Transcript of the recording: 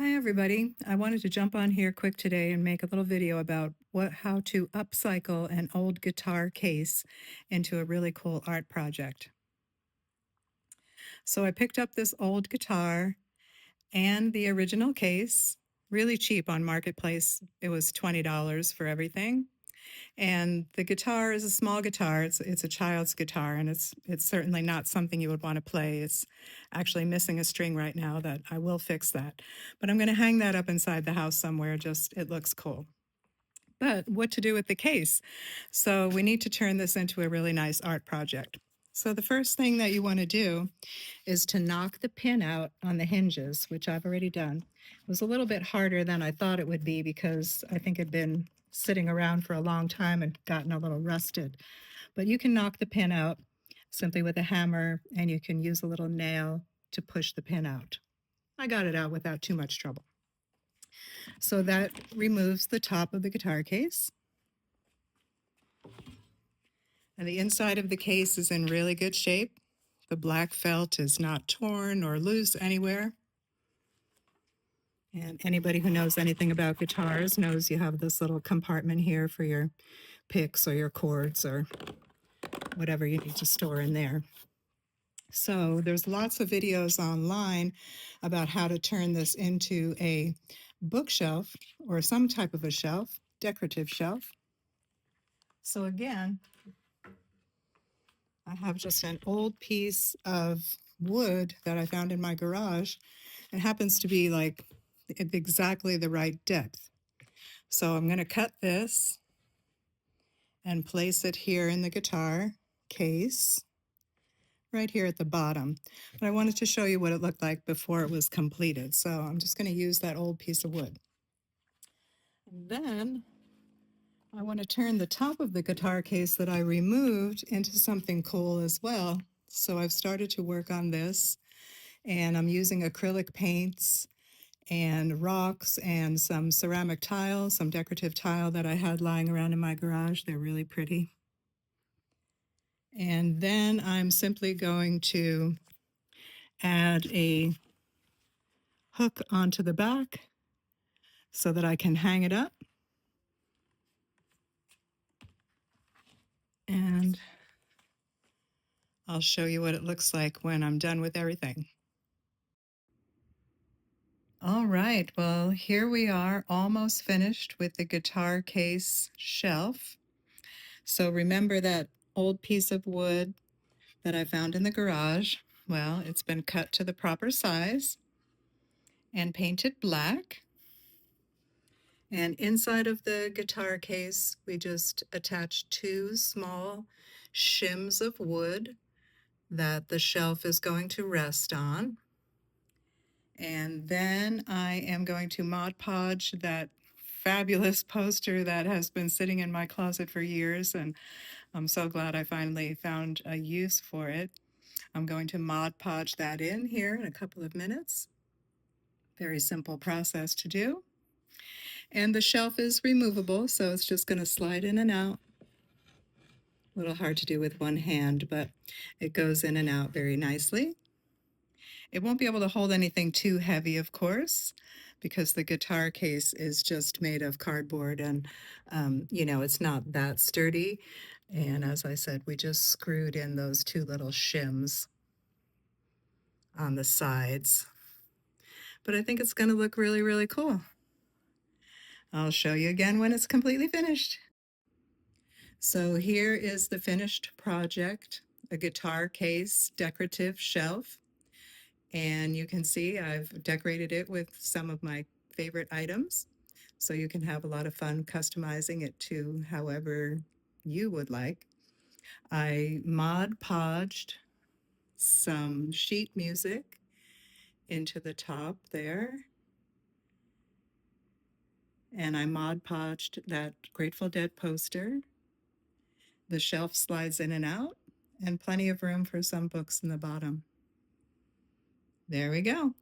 Hi everybody. I wanted to jump on here quick today and make a little video about how to upcycle an old guitar case into a really cool art project. So I picked up this old guitar and the original case, really cheap on Marketplace. It was $20 for everything. And the guitar is a small guitar. It's a child's guitar, and it's certainly not something you would want to play. It's actually missing a string right now that I will fix that. But I'm going to hang that up inside the house somewhere. Just it looks cool. But what to do with the case? So we need to turn this into a really nice art project. So the first thing that you want to do is to knock the pin out on the hinges, which I've already done. It was a little bit harder than I thought it would be because I think it'd been sitting around for a long time and gotten a little rusted. But you can knock the pin out simply with a hammer, and you can use a little nail to push the pin out. I got it out without too much trouble. So that removes the top of the guitar case. And the inside of the case is in really good shape. The black felt is not torn or loose anywhere. And anybody who knows anything about guitars knows you have this little compartment here for your picks or your chords or whatever you need to store in there. So there's lots of videos online about how to turn this into a bookshelf or some type of a shelf, decorative shelf. So again, I have just an old piece of wood that I found in my garage. It happens to be like exactly the right depth. So I'm going to cut this and place it here in the guitar case, right here at the bottom. But I wanted to show you what it looked like before it was completed. So I'm just going to use that old piece of wood. And then I want to turn the top of the guitar case that I removed into something cool as well. So I've started to work on this, and I'm using acrylic paints and rocks and some ceramic tile, some decorative tile that I had lying around in my garage. They're really pretty. And then I'm simply going to add a hook onto the back so that I can hang it up. And I'll show you what it looks like when I'm done with everything. All right, well, here we are, almost finished with the guitar case shelf. So remember that old piece of wood that I found in the garage? Well, it's been cut to the proper size and painted black. And inside of the guitar case, we just attached two small shims of wood that the shelf is going to rest on. And then I am going to Mod Podge that fabulous poster that has been sitting in my closet for years, and I'm so glad I finally found a use for it. I'm going to Mod Podge that in here in a couple of minutes. Very simple process to do. And the shelf is removable, so it's just going to slide in and out. A little hard to do with one hand, but it goes in and out very nicely. It won't be able to hold anything too heavy, of course, because the guitar case is just made of cardboard and, it's not that sturdy. And as I said, we just screwed in those two little shims on the sides. But I think it's going to look really, really cool. I'll show you again when it's completely finished. So here is the finished project, a guitar case decorative shelf. And you can see I've decorated it with some of my favorite items. So you can have a lot of fun customizing it to however you would like. I Mod Podged some sheet music into the top there. And I Mod Podged that Grateful Dead poster. The shelf slides in and out, and plenty of room for some books in the bottom. There we go.